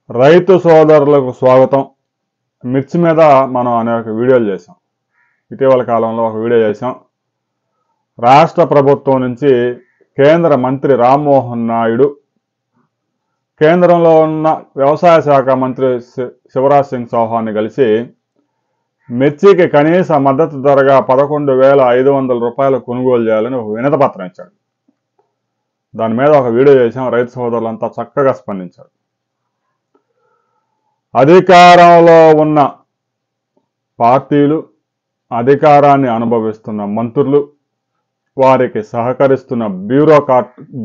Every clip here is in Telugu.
రైతు సోదరులకు స్వాగతం. మిర్చి మీద మనం అనేక వీడియోలు చేసాం. ఇటీవల కాలంలో ఒక వీడియో చేసాం. రాష్ట్ర ప్రభుత్వం నుంచి కేంద్ర మంత్రి రామ్మోహన్ నాయుడు, కేంద్రంలో ఉన్న వ్యవసాయ శాఖ మంత్రి శివరాజ్ సింగ్ చౌహాన్ని కలిసి మిర్చికి కనీస మద్దతు ధరగా 11,500 రూపాయలు కొనుగోలు చేయాలని ఒక వినతి పత్రం ఇచ్చాడు. దాని మీద ఒక వీడియో చేసాం. రైతు సోదరులంతా చక్కగా స్పందించారు. అధికారంలో ఉన్న పార్టీలు, అధికారాన్ని అనుభవిస్తున్న మంత్రులు, వారికి సహకరిస్తున్న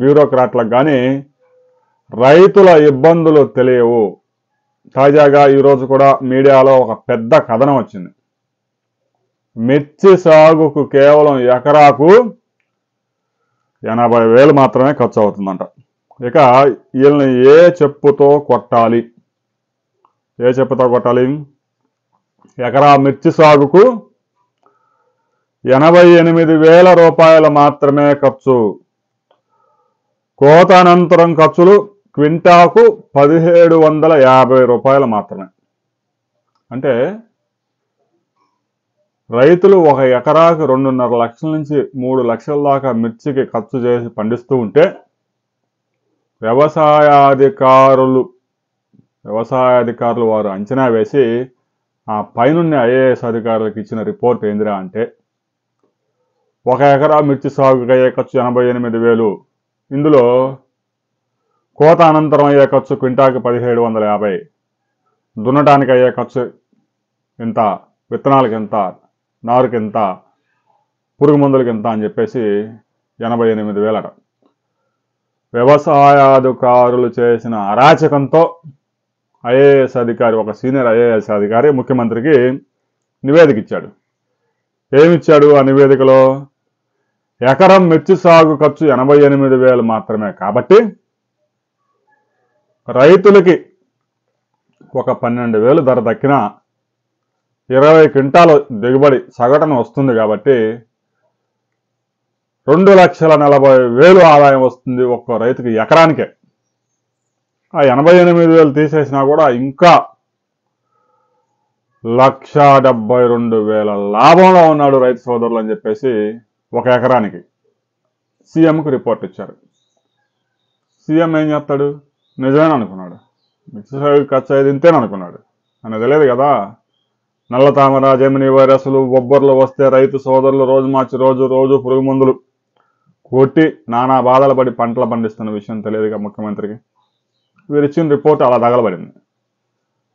బ్యూరోక్రాట్లకు కానీ రైతుల ఇబ్బందులు తెలియవు. తాజాగా ఈరోజు కూడా మీడియాలో ఒక పెద్ద కథనం వచ్చింది. మిర్చి సాగుకు కేవలం ఎకరాకు 80,000 మాత్రమే ఖర్చు అవుతుందంట. ఇక వీళ్ళని ఏ చెప్పుతో కొట్టాలి? ఎకరా మిర్చి సాగుకు 88,000 రూపాయలు మాత్రమే ఖర్చు. కోత అనంతరం ఖర్చులు క్వింటాకు 1,750 రూపాయలు మాత్రమే. అంటే రైతులు ఒక ఎకరాకు 2.5 లక్షల నుంచి 3 లక్షల దాకా మిర్చికి ఖర్చు చేసి పండిస్తూ ఉంటే వ్యవసాయాధికారులు వారు అంచనా వేసి ఆ పైనున్న ఐఏఎస్ అధికారులకు ఇచ్చిన రిపోర్ట్ ఏందిరా అంటే, ఒక ఎకరా మిర్చి సాగుకు అయ్యే ఖర్చు 88,000. ఇందులో కోత అనంతరం అయ్యే ఖర్చు క్వింటాకి 1,750, దున్నటానికి అయ్యే ఖర్చు ఇంత, విత్తనాలకి ఎంత, నారుకి ఎంత, పురుగు మందులకి ఎంత అని చెప్పేసి 88,000 అట. వ్యవసాయాధికారులు చేసిన అరాచకంతో ఐఏఎస్ అధికారి, ఒక సీనియర్ ఐఏఎస్ అధికారి ముఖ్యమంత్రికి నివేదిక ఇచ్చాడు. ఏమిచ్చాడు ఆ నివేదికలో? ఎకరం మిర్చి సాగు ఖర్చు 88,000 మాత్రమే కాబట్టి రైతులకి ఒక 12,000 ధర దక్కిన 20 క్వింటాలు దిగుబడి సగటున వస్తుంది కాబట్టి 2,40,000 ఆదాయం వస్తుంది ఒక్కో రైతుకి ఎకరానికే. ఆ 88,000 తీసేసినా కూడా ఇంకా 1,72,000 లాభంలో ఉన్నాడు రైతు సోదరులు అని చెప్పేసి ఒక ఎకరానికి సీఎంకు రిపోర్ట్ ఇచ్చారు. సీఎం ఏం చేస్తాడు? నిజమేనా అనుకున్నాడు, మిర్చి సాగు ఖర్చు అయ్యేది ఇంతేననుకున్నాడు. అని తెలియదు కదా. నల్ల తామర, జెమిని వైరస్లు, బొబ్బర్లు వస్తే రైతు సోదరులు రోజు మార్చి రోజు పురుగు మందులు కొట్టి నానా బాధలు పడి పంటలు పండిస్తున్న విషయం తెలియదుగా ముఖ్యమంత్రికి. వీరు ఇచ్చిన రిపోర్ట్ అలా తగలబడింది.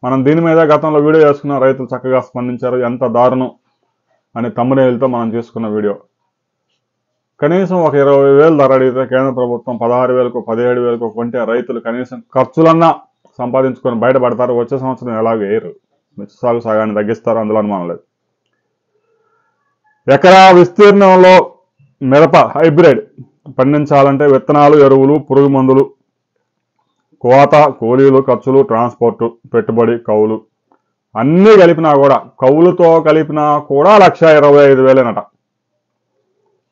మనం దీని మీద గతంలో వీడియో చేసుకున్న రైతులు చక్కగా స్పందించారు. ఎంత దారుణం అని తమ్మునేలతో మనం చేసుకున్న వీడియో. కనీసం ఒక 20,000 ధర అడిగితే కేంద్ర ప్రభుత్వం 16,000కు 17,000కు కొంటే రైతులు కనీసం ఖర్చులన్నా సంపాదించుకొని బయటపడతారు. వచ్చే సంవత్సరం ఎలాగో వేయరు, మిర్చి సాగు సగాన్ని తగ్గిస్తారు, అందులో అనుమానం లేదు. ఎకరా విస్తీర్ణంలో మిరప హైబ్రిడ్ పండించాలంటే విత్తనాలు, ఎరువులు, పురుగు మందులు, కోత, కూలీలు, ఖర్చులు, ట్రాన్స్పోర్టు, పెట్టుబడి, కౌలు అన్నీ కలిపినా కూడా, కౌలుతో కలిపినా కూడా 1,25,000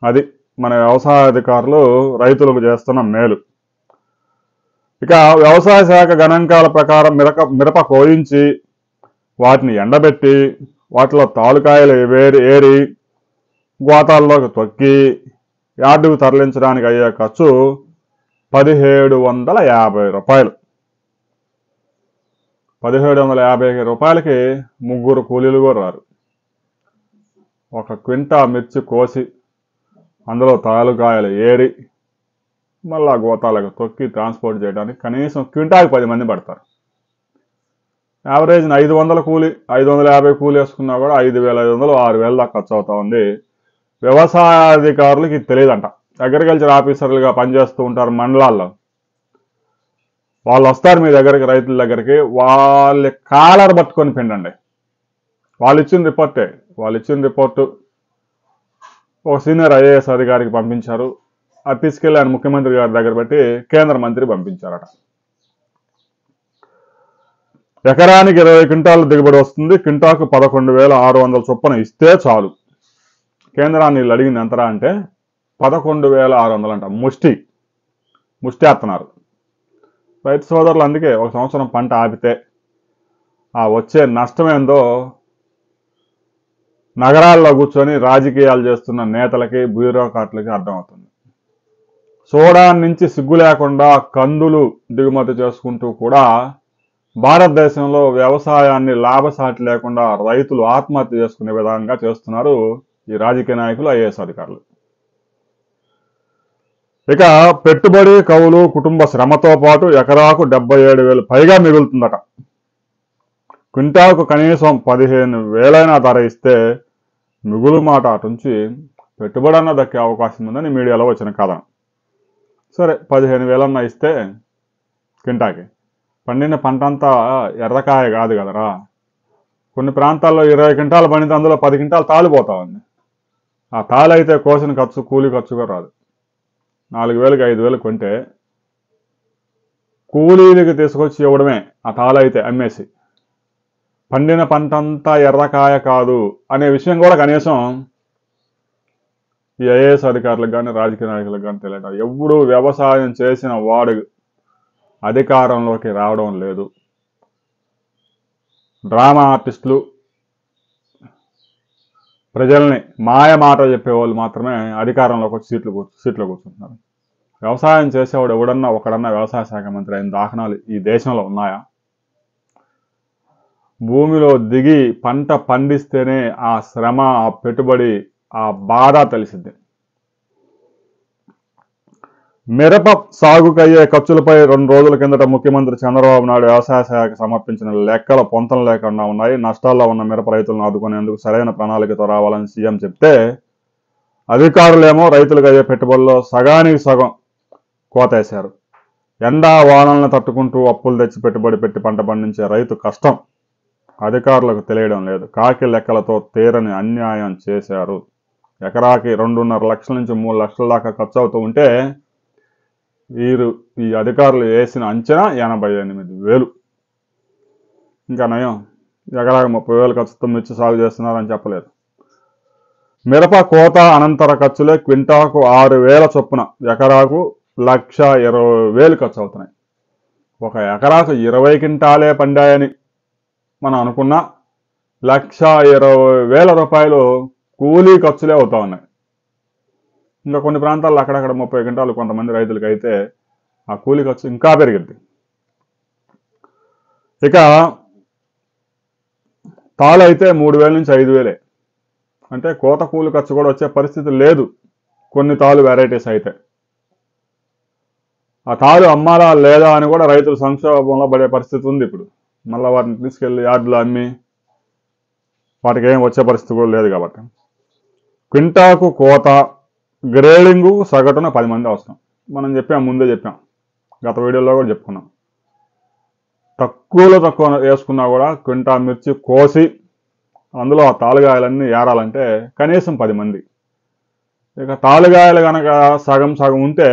అది మన వ్యవసాయ అధికారులు రైతులకు చేస్తున్న మేలు. ఇక వ్యవసాయ శాఖ గణాంకాల ప్రకారం మిరప కోయించి వాటిని ఎండబెట్టి వాటిలో తాలుకాయలు ఏరి గోతాల్లోకి తొక్కి యార్డుకు తరలించడానికి అయ్యే ఖర్చు 1,750 రూపాయలు. 1,750 రూపాయలకి 3 కూలీలు కూడా రారు. ఒక క్వింటా మిర్చి కోసి అందులో తాలుకాయలు ఏరి మళ్ళా గోతాలకు తొక్కి ట్రాన్స్పోర్ట్ చేయడానికి కనీసం క్వింటాకి 10 మంది పడతారు. యావరేజ్ 500 కూలి, 550 కూలి వేసుకున్నా కూడా 5,500, 6,000 దాకా ఖర్చు అవుతా ఉంది. వ్యవసాయాధికారులకి తెలియదంట. అగ్రికల్చర్ ఆఫీసర్లుగా పనిచేస్తూ ఉంటారు మండలాల్లో. వాళ్ళు వస్తారు మీ దగ్గరికి, రైతుల దగ్గరికి, వాళ్ళ కాలర్ పట్టుకొని పిండండి. వాళ్ళు ఇచ్చిన రిపోర్టు ఒక సీనియర్ ఐఏఎస్ అధికారికి పంపించారు. అది తీసుకెళ్ళి ఆయన ముఖ్యమంత్రి గారి దగ్గర పెట్టి కేంద్ర మంత్రి పంపించారట. ఎకరానికి 20 క్వింటాలు దిగుబడి వస్తుంది. క్వింటాకు 11,600 చొప్పున ఇస్తే చాలు. కేంద్రాన్ని వీళ్ళు అడిగింది ఎంతరా అంటే 11,600 అంట. ముష్టి ముష్టేస్తున్నారు. రైతు సోదరులు అందుకే ఒక సంవత్సరం పంట ఆపితే ఆ వచ్చే నష్టమేందో నగరాల్లో కూర్చొని రాజకీయాలు చేస్తున్న నేతలకి బ్యూరోక్రాట్లకి అర్థమవుతుంది. సోడాన్ నుంచి సిగ్గు లేకుండా కందులు దిగుమతి చేసుకుంటూ కూడా భారతదేశంలో వ్యవసాయాన్ని లాభసాటి లేకుండా రైతులు ఆత్మహత్య చేసుకునే విధంగా చేస్తున్నారు ఈ రాజకీయ నాయకులు, ఐఏఎస్ అధికారులు. ఇక పెట్టుబడి, కవులు, కుటుంబ శ్రమతో పాటు ఎకరాకు 77,000 పైగా మిగులుతుందట. క్వింటాకు కనీసం 15,000 ధర ఇస్తే మిగులు మాట అటుంచి పెట్టుబడి అన్న దక్కే అవకాశం ఉందని మీడియాలో వచ్చిన కథనం. సరే 15,000 ఇస్తే క్వింటాకి పండిన పంట అంతా ఎర్రకాయ కాదు కదరా. కొన్ని ప్రాంతాల్లో 20 క్వింటాలు పండితే అందులో 10 క్వింటాలు తాలిపోతా ఉంది. ఆ తాళి అయితే కోసిన ఖర్చు, కూలి ఖర్చు కూడా రాదు. 4,000కి 5,000 కొంటే కూలీలకి తీసుకొచ్చి ఇవ్వడమే ఆ తాళి అయితే అమ్మేసి. పండిన పంట అంతా ఎర్రకాయ కాదు అనే విషయం కూడా కనీసం ఈ ఐఏఎస్ అధికారులకు కానీ రాజకీయ నాయకులకు కానీ తెలియదు. ఎప్పుడు వ్యవసాయం చేసిన వాడు అధికారంలోకి రావడం లేదు. డ్రామా ఆర్టిస్టులు, ప్రజల్ని మాయ మాట చెప్పేవాళ్ళు మాత్రమే అధికారంలోకి వచ్చి సీట్లో కూర్చుంటున్నారు. వ్యవసాయం చేసేవాడు ఎవడన్నా ఒకడన్నా వ్యవసాయ శాఖ మంత్రి అయిన దాఖనాలు ఈ దేశంలో ఉన్నాయా? భూమిలో దిగి పంట పండిస్తేనే ఆ శ్రమ, ఆ పెట్టుబడి, ఆ బాధ తెలిసింది. మిరప సాగుకయ్యే ఖర్చులపై 2 రోజుల కిందట ముఖ్యమంత్రి చంద్రబాబు నాయుడు వ్యవసాయ శాఖకు సమర్పించిన లెక్కల పొంతన లేకుండా ఉన్నాయి. నష్టాల్లో ఉన్న మిరప రైతులను ఆదుకునేందుకు సరైన ప్రణాళికతో రావాలని సీఎం చెప్తే, అధికారులేమో రైతులకు అయ్యే పెట్టుబడుల్లో సగానికి సగం కోతేశారు. ఎండా వానలను తట్టుకుంటూ అప్పులు తెచ్చి పెట్టుబడి పెట్టి పంట పండించే రైతు కష్టం అధికారులకు తెలియడం లేదు. కాకి లెక్కలతో తీరని అన్యాయం చేశారు. ఎకరాకి 2.5 లక్షల నుంచి 3 లక్షల దాకా ఖర్చు అవుతూ ఉంటే ఈ అధికారులు వేసిన అంచనా 88,000. ఇంకా నయం, ఎకరాకి 30,000 ఖర్చుతో మిర్చి సాగు చేస్తున్నారని చెప్పలేదు. మిరప కోత అనంతర ఖర్చులే క్వింటాకు 6,000 చొప్పున ఎకరాకు 1,20,000 ఖర్చు అవుతున్నాయి. ఒక ఎకరాకు 20 క్వింటాలే పండాయని మనం అనుకున్నా 1,20,000 రూపాయలు కూలీ ఖర్చులే అవుతా ఉన్నాయి. ఇంకా కొన్ని ప్రాంతాల్లో అక్కడక్కడ 30 క్వింటాలు కొంతమంది రైతులకి అయితే ఆ కూలీ ఖర్చు ఇంకా పెరిగింది. ఇక తాళు అయితే 3,000 నుంచి 5,000. అంటే కోత కూలి ఖర్చు కూడా వచ్చే పరిస్థితి లేదు కొన్ని తాళు వెరైటీస్ అయితే. ఆ తాళు అమ్మాలా లేదా అని కూడా రైతులు సంక్షోభంలో పడే పరిస్థితి ఉంది ఇప్పుడు. మళ్ళీ వాటిని తీసుకెళ్లి యార్డులో అమ్మి వాటికి ఏం వచ్చే పరిస్థితి కూడా లేదు కాబట్టి క్వింటాకు కోత, గ్రేడింగు సగటున 10 మంది అవసరం. మనం ముందే చెప్పాం, గత వీడియోలో కూడా చెప్పుకున్నాం. తక్కువ వేసుకున్నా కూడా క్వింటా మిర్చి కోసి అందులో ఆ తాలుగాయలన్నీ ఏరాలంటే కనీసం 10 మంది. ఇక తాలుగాయలు కనుక సగం సగం ఉంటే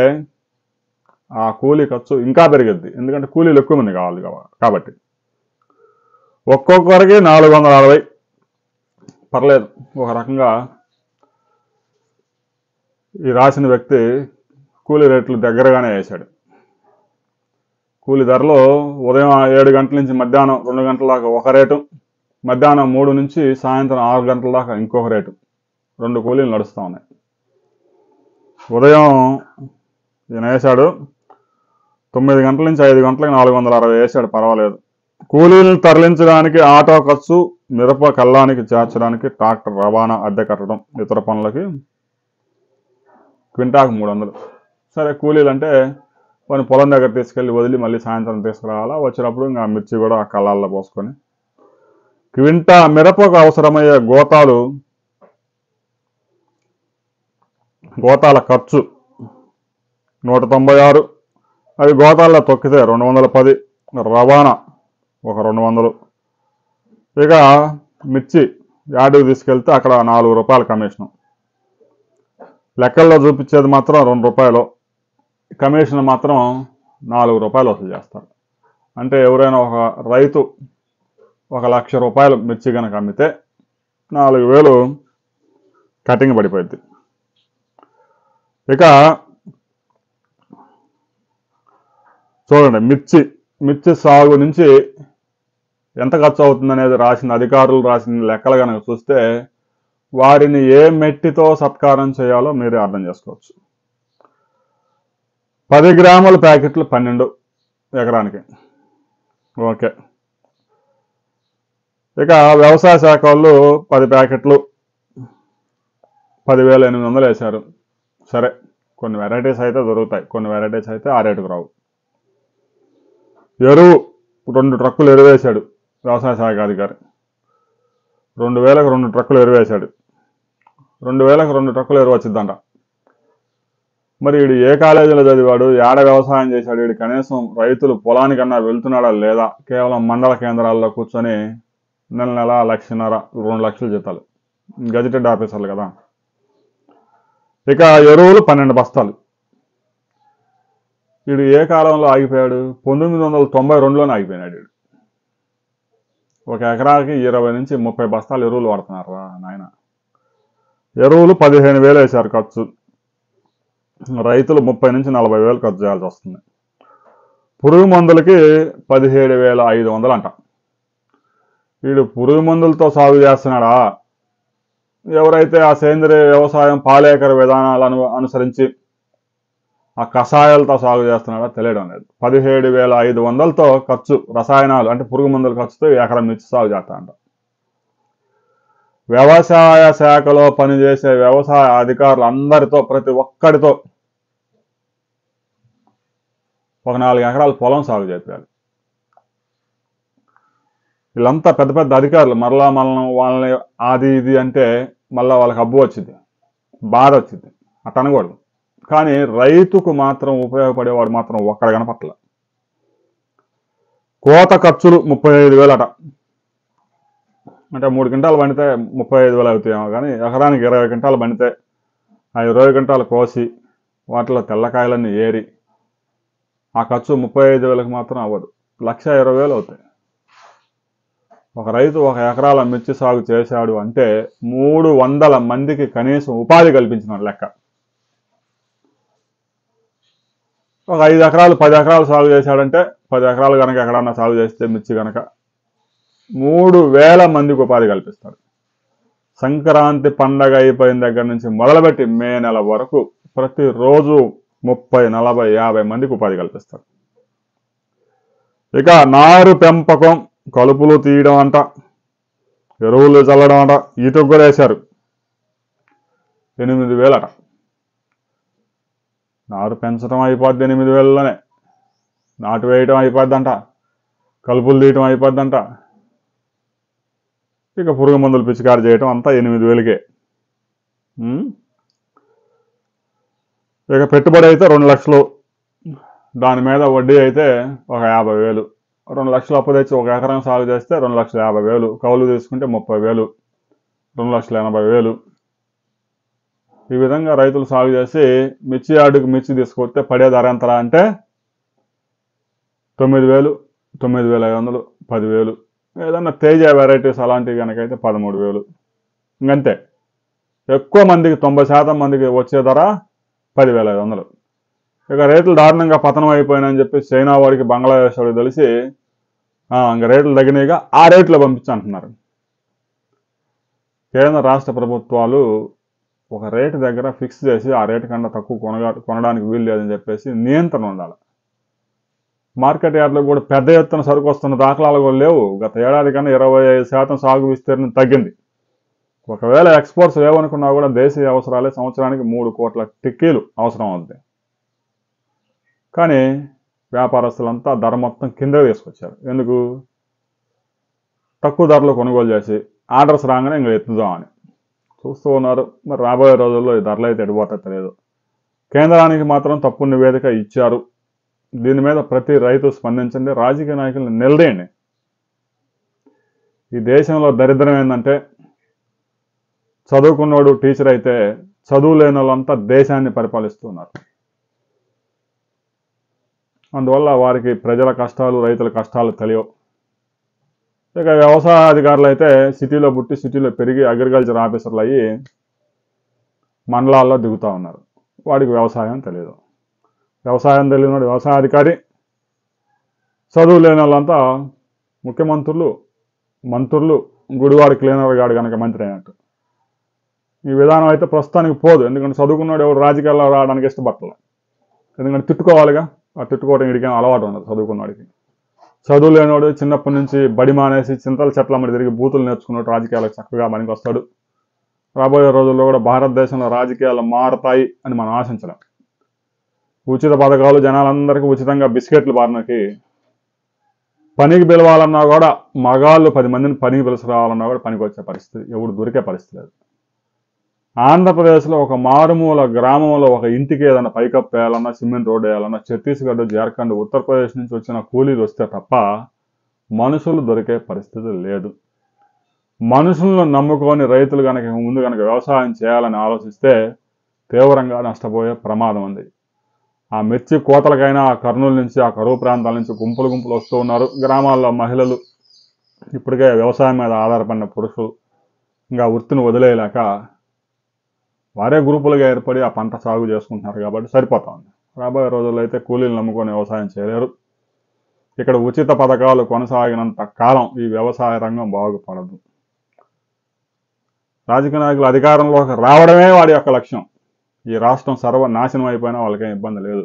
ఆ కూలీ ఖర్చు ఇంకా పెరిగిద్ది, ఎందుకంటే కూలీలు ఎక్కువ మంది కావాలి కాబట్టి. ఒక్కొక్కరికి 460. పర్లేదు, ఒక రకంగా ఈ రాసిన వ్యక్తి కూలీ రేట్లు దగ్గరగానే వేశాడు. కూలీ ధరలో ఉదయం 7 గంటల నుంచి మధ్యాహ్నం 2 గంటల దాకా ఒక రేటు, మధ్యాహ్నం 3 నుంచి సాయంత్రం 6 గంటల దాకా ఇంకొక రేటు. 2 కూలీలు నడుస్తూ ఉన్నాయి. ఉదయం ఈయన వేశాడు 9 గంటల నుంచి 5 గంటలకు 460 వేశాడు, పర్వాలేదు. కూలీలను తరలించడానికి ఆటో ఖర్చు, మిరప కల్లానికి చేర్చడానికి ట్రాక్టర్ రవాణా, అద్దె కట్టడం, ఇతర పనులకి క్వింటాకు 300. సరే, కూలీలు అంటే కొన్ని పొలం దగ్గర తీసుకెళ్ళి వదిలి మళ్ళీ సాయంత్రం తీసుకురావాలా, వచ్చినప్పుడు ఇంకా మిర్చి కూడా ఆ కళ్ళాల్లో పోసుకొని. క్వింటా మిరపకు అవసరమయ్యే గోతాల ఖర్చు 196. అవి గోతాల్లో తొక్కితే 210. రవాణా ఒక 200. ఇక మిర్చి యార్డుకు తీసుకెళ్తే అక్కడ 4 రూపాయల కమిషను. లెక్కల్లో చూపించేది మాత్రం 2 రూపాయలు, కమిషన్ మాత్రం 4 రూపాయలు వసూలు చేస్తారు. అంటే ఎవరైనా ఒక రైతు 1,00,000 రూపాయలు మిర్చి కనుక అమ్మితే 4,000 కటింగ్ పడిపోయింది. ఇక చూడండి, మిర్చి సాగు నుంచి ఎంత ఖర్చు అవుతుంది అనేది రాసిన అధికారులు రాసిన లెక్కలు కనుక చూస్తే వారిని ఏ మెట్టితో సత్కారం చేయాలో మీరే అర్థం చేసుకోవచ్చు. 10 గ్రాముల ప్యాకెట్లు 12 ఎకరానికి. ఓకే. ఇక వ్యవసాయ శాఖ వాళ్ళు 10 ప్యాకెట్లు 10,800 వేశారు. సరే, కొన్ని వెరైటీస్ అయితే దొరుకుతాయి, కొన్ని వెరైటీస్ అయితే ఆ రేటుకు రావు. ఎరువు 2 ట్రక్కులు ఎరువు వేశాడు వ్యవసాయ శాఖ అధికారి. 2,000కు 2 ట్రక్కులు ఎరువు వేశాడు. 2,000కు 2 ట్రక్కులు ఎరువు వచ్చిందంట. మరి వీడు ఏ కాలేజీలో చదివాడు, ఏడ వ్యవసాయం చేశాడు, వీడు కనీసం రైతులు పొలానికన్నా వెళ్తున్నాడా లేదా, కేవలం మండల కేంద్రాల్లో కూర్చొని నెల 1,50,000 2 లక్షలు జీతాలు, గజిటెడ్ ఆఫీసర్లు కదా. ఇక ఎరువులు 12 బస్తాలు. వీడు ఏ కాలంలో ఆగిపోయాడు? 1992లోనే ఆగిపోయినాడు వీడు. ఒక ఎకరాకి 20 నుంచి 30 బస్తాలు ఎరువులు వాడుతున్నారు నాయన. ఎరువులు 15,000 వేశారు ఖర్చు. రైతులు 30 నుంచి 40,000 ఖర్చు చేయాల్సి వస్తుంది. పురుగు మందులకి 17,500 అంట. వీడు పురుగు మందులతో సాగు చేస్తున్నాడా, ఎవరైతే ఆ సేంద్రియ వ్యవసాయం పాలేకర విధానాలను అనుసరించి ఆ కషాయాలతో సాగు చేస్తున్నాడో తెలియడం లేదు. 17,500తో ఖర్చు, రసాయనాలు అంటే పురుగు మందుల ఖర్చుతో ఎకరం మిర్చి సాగు చేస్తాడంట. వ్యవసాయ శాఖలో పనిచేసే వ్యవసాయ అధికారులు అందరితో, ప్రతి ఒక్కడితో ఒక 4 ఎకరాల పొలం సాగు చేయాలి. వీళ్ళంతా పెద్ద పెద్ద అధికారులు. మరలా వాళ్ళని అది ఇది అంటే మళ్ళీ వాళ్ళకి అబ్బు వచ్చింది, బాధ వచ్చింది, అట్ట అనకూడదు. కానీ రైతుకు మాత్రం ఉపయోగపడేవాడు మాత్రం ఒక్కడ కనపట్ల. కోత ఖర్చులు 35,000 అట. అంటే 3 క్వింటాలు పండితే 35,000 అవుతాయేమో, కానీ ఎకరానికి 20 క్వింటాలు పండితే ఆ 20 క్వింటాలు కోసి వాటిలో తెల్లకాయలన్నీ ఏరి ఆ ఖర్చు 35,000కి మాత్రం అవ్వదు, 1,20,000 అవుతాయి. ఒక రైతు 1 ఎకరాల మిర్చి సాగు చేశాడు అంటే 300 మందికి కనీసం ఉపాధి కల్పించిన లెక్క. ఒక 5 ఎకరాలు 10 ఎకరాలు సాగు చేశాడంటే, 10 ఎకరాలు కనుక ఎక్కడన్నా సాగు చేస్తే మిర్చి కనుక 3,000 మందికి ఉపాధి కల్పిస్తాడు. సంక్రాంతి పండగ అయిపోయిన దగ్గర నుంచి మొదలుపెట్టి మే నెల వరకు ప్రతిరోజు 30, 40, 50 మందికి ఉపాధి కల్పిస్తాడు. ఇక నారు పెంపకం, కలుపులు తీయడం అంట, ఎరువులు చల్లడం అంట, ఈతకు కూడా వేశారు 8,000 అట. నారు పెంచడం అయిపోద్ది 8,000లోనే, నాటు వేయటం అయిపోద్దంట, కలుపులు తీయటం అయిపోద్దంట, ఇక పురుగు మందులు పిచికారి చేయటం అంతా 8,000కే. ఇక పెట్టుబడి అయితే 2 లక్షలు, దాని మీద వడ్డీ అయితే ఒక 50,000. 2 లక్షలు అప్పు తెచ్చి 1 ఎకరం సాగు చేస్తే 2,50,000, కౌలు తీసుకుంటే 30,000, 2,80,000. ఈ విధంగా రైతులు సాగు చేసి మిర్చి యార్డుకు మిర్చి తీసుకొస్తే పడే ధర ఎంతలా అంటే 9,000, 9,500, 10,000. ఏదన్నా తేజ వెరైటీస్ అలాంటివి కనుకైతే 13,000. ఇంకంతే. ఎక్కువ మందికి 90% మందికి వచ్చే ధర 10,500. ఇక రేట్లు దారుణంగా పతనం అయిపోయినాయని చెప్పి చైనా వాడికి, బంగ్లాదేశ్ వాడికి తెలిసి ఇంకా రేట్లు తగ్గినాయిగా ఆ రేట్లో పంపించంటున్నారు. కేంద్ర రాష్ట్ర ప్రభుత్వాలు ఒక రేటు దగ్గర ఫిక్స్ చేసి ఆ రేటు కన్నా తక్కువ కొనడానికి వీలు లేదని చెప్పేసి నియంత్రణ ఉండాలి. మార్కెట్ యార్డ్లో కూడా పెద్ద ఎత్తున సరుకు వస్తున్న దాఖలాలు కూడా లేవు. గత ఏడాది కన్నా 25% సాగు విస్తీర్ణం తగ్గింది. ఒకవేళ ఎక్స్పోర్ట్స్ లేవనుకున్నా కూడా దేశీయ అవసరాలే సంవత్సరానికి 3 కోట్ల టిక్కీలు అవసరం అవుతుంది. కానీ వ్యాపారస్తులంతా ధర మొత్తం కిందకి తీసుకొచ్చారు. ఎందుకు? తక్కువ ధరలో కొనుగోలు చేసి ఆర్డర్స్ రాగానే ఇంకా ఎత్తుదామని చూస్తూ ఉన్నారు. మరి రాబోయే రోజుల్లో ఈ ధరలు అయితే ఎడిపోతా తెలియదు. కేంద్రానికి మాత్రం తప్పు నివేదిక ఇచ్చారు. దీని మీద ప్రతి రైతు స్పందించండి, రాజకీయ నాయకులను నిలదీయండి. ఈ దేశంలో దరిద్రం ఏంటంటే చదువుకున్నోడు టీచర్ అయితే చదువు లేని వాళ్ళంతా దేశాన్ని పరిపాలిస్తున్నారు. అందువల్ల వారికి ప్రజల కష్టాలు, రైతుల కష్టాలు తెలియవు. ఇక వ్యవసాయ అధికారులు అయితే సిటీలో పుట్టి సిటీలో పెరిగి అగ్రికల్చర్ ఆఫీసర్లు అయ్యి మండలాల్లో దిగుతూ ఉన్నారు. వాడికి వ్యవసాయం తెలియదు. వ్యవసాయం తెలియనివాడు వ్యవసాయ అధికారి, చదువు లేని వాళ్ళంతా ముఖ్యమంత్రులు, మంత్రులు, గుడివాడి క్లీనర్ గాడు కనుక మంత్రి అయినట్టు. ఈ విధానం అయితే ప్రస్తుతానికి పోదు. ఎందుకంటే చదువుకున్నాడు ఎవరు రాజకీయాల్లో రావడానికి ఇష్టపడలేదు. ఎందుకంటే తిట్టుకోవాలిగా, ఆ తిట్టుకోవడం ఇడికేం అలవాటు ఉండదు చదువుకున్నవాడికి. చదువు లేనివాడు చిన్నప్పటి నుంచి బడి మానేసి చింతల చెట్ల మీద తిరిగి బూతులు నేర్చుకున్నట్టు రాజకీయాలకు చక్కగా పనికి వస్తాడు. రాబోయే రోజుల్లో కూడా భారతదేశంలో రాజకీయాలు మారతాయి అని మనం ఆశించలేం. ఉచిత పథకాలు జనాలందరికీ ఉచితంగా బిస్కెట్లు బారినకి పనికి పిలవాలన్నా కూడా మగాళ్ళు 10 మందిని పనికి పిలుచుకురావాలన్నా కూడా పనికి వచ్చే పరిస్థితి, ఎవడు దొరికే పరిస్థితి లేదు. ఆంధ్రప్రదేశ్లో ఒక మారుమూల గ్రామంలో ఒక ఇంటికి ఏదైనా పైకప్పు వేయాలన్నా, సిమెంట్ రోడ్డు వేయాలన్నా ఛత్తీస్గఢ్, జార్ఖండ్, ఉత్తరప్రదేశ్ నుంచి వచ్చిన కూలీలు వస్తే తప్ప మనుషులు దొరికే పరిస్థితి లేదు. మనుషులను నమ్ముకొని రైతులు ముందు వ్యవసాయం చేయాలని ఆలోచిస్తే తీవ్రంగా నష్టపోయే ప్రమాదం ఉంది. ఆ మిర్చి కోతలకైనా ఆ కర్నూలు నుంచి, ఆ కరువు ప్రాంతాల నుంచి గుంపులు వస్తూ ఉన్నారు. గ్రామాల్లో మహిళలు, ఇప్పటికే వ్యవసాయం మీద ఆధారపడిన పురుషులు ఇంకా వృత్తిని వదిలేయలేక వారే గ్రూపులుగా ఏర్పడి ఆ పంట సాగు చేసుకుంటున్నారు కాబట్టి సరిపోతా ఉంది. రాబోయే రోజుల్లో అయితే కూలీలు నమ్ముకొని వ్యవసాయం చేయలేరు. ఇక్కడ ఉచిత పథకాలు కొనసాగినంత కాలం ఈ వ్యవసాయ రంగం బాగుపడదు. రాజకీయ నాయకులు అధికారంలోకి రావడమే వాడి యొక్క లక్ష్యం. ఈ రాష్ట్రం సర్వనాశనం అయిపోయినా వాళ్ళకేం ఇబ్బంది లేదు.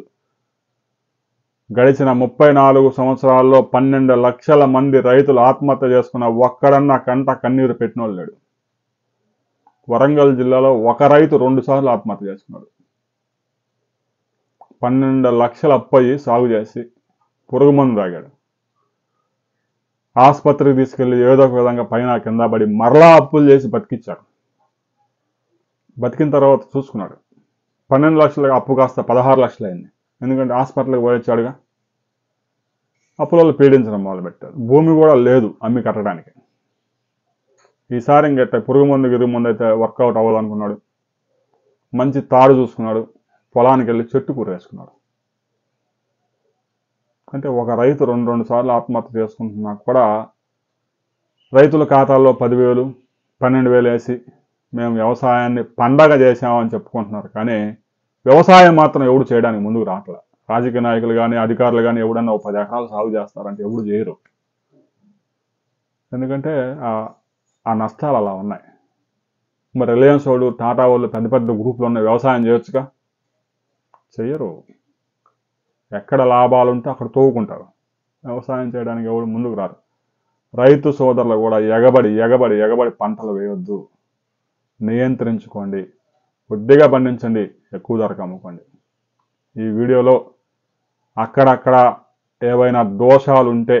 గడిచిన 34 సంవత్సరాల్లో 12 లక్షల మంది రైతులు ఆత్మహత్య చేసుకున్న ఒక్కడన్నా కంట కన్నీరు పెట్టినోళ్ళు లేడు. వరంగల్ జిల్లాలో ఒక రైతు 2 సార్లు ఆత్మహత్య చేసుకున్నాడు. 12 లక్షలు అప్పయి సాగు చేసి పురుగు మందు తాగాడు. ఆసుపత్రికి తీసుకెళ్లి ఏదో ఒక విధంగా పైన కింద పడి మరలా అప్పులు చేసి బతికించాడు. బతికిన తర్వాత చూసుకున్నాడు 12 లక్షల అప్పు కాస్త 16 లక్షలు అయింది. ఎందుకంటే హాస్పిటల్కి పోయొచ్చాడుగా. అప్పులలో పీడించడం మొదలుపెట్టాడు. భూమి కూడా లేదు అమ్మి కట్టడానికి. ఈసారి ఇంకెట్ట పురుగు మందు గిరుగు మందు అయితే వర్కౌట్ అవ్వాలనుకున్నాడు. మంచి తాడు చూసుకున్నాడు, పొలానికి వెళ్ళి చెట్టు కూరేసుకున్నాడు. అంటే ఒక రైతు 2 సార్లు ఆత్మహత్య చేసుకుంటున్నా కూడా రైతుల ఖాతాల్లో 10,000, 12,000 వేసి మేము వ్యవసాయాన్ని పండగ చేసామని చెప్పుకుంటున్నారు. కానీ వ్యవసాయం మాత్రం ఎవడు చేయడానికి ముందుకు రావట్లేదు. రాజకీయ నాయకులు కానీ అధికారులు కానీ ఎవడన్నా 10 ఎకరాలు సాగు చేస్తారంటే ఎవడు చేయరు. ఎందుకంటే ఆ నష్టాలు అలా ఉన్నాయి. మరి రిలయన్స్ వాళ్ళు, టాటా వాళ్ళు పెద్ద పెద్ద గ్రూపులు ఉన్న వ్యవసాయం చేయొచ్చుగా, చెయ్యరు. ఎక్కడ లాభాలు ఉంటే అక్కడ తోవుకుంటారు. వ్యవసాయం చేయడానికి ఎవడు ముందుకు రారు. రైతు సోదరులు కూడా ఎగబడి పంటలు వేయొద్దు, నియంత్రించుకోండి, కొద్దిగా పండించండి, ఎక్కువ ధరకు అమ్ముకోండి. ఈ వీడియోలో అక్కడక్కడ ఏవైనా దోషాలు ఉంటే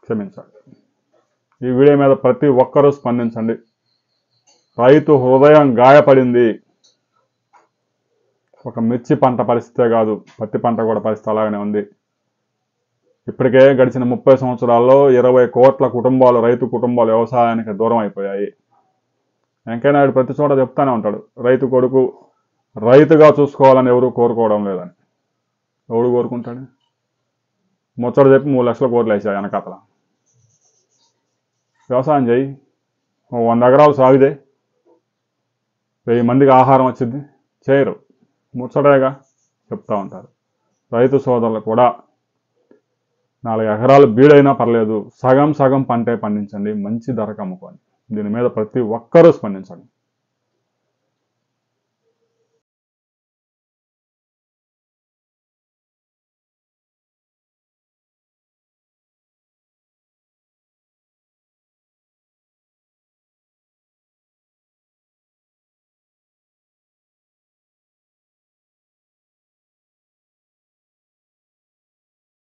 క్షమించండి. ఈ వీడియో మీద ప్రతి ఒక్కరూ స్పందించండి. రైతు హృదయం గాయపడింది. ఒక మిర్చి పంట పరిస్థితే కాదు, పత్తి పంట కూడా పరిస్థితి అలాగనే ఉంది. ఇప్పటికే గడిచిన 30 సంవత్సరాల్లో 20 కోట్ల కుటుంబాలు, రైతు కుటుంబాలు వ్యవసాయానికి దూరం అయిపోయాయి. వెంకయ్యనాయుడు ప్రతి చోట చెప్తానే ఉంటాడు, రైతు కొడుకు రైతుగా చూసుకోవాలని ఎవరు కోరుకోవడం లేదని. ఎవడు కోరుకుంటాడు? ముచ్చట చెప్పి 3 లక్షల కోట్లు వేసాయి వెనకాతల. వ్యవసాయం చేయి, 100 ఎకరాలు సాగుదే, 1000 మందికి ఆహారం వచ్చింది. చేయరు, ముచ్చటేగా చెప్తా ఉంటారు. రైతు సోదరులు కూడా 4 ఎకరాలు బీడైనా పర్లేదు, సగం పంటే పండించండి, మంచి ధరకు అమ్ముకోండి. దీని మీద ప్రతి ఒక్కరూ స్పందించండి.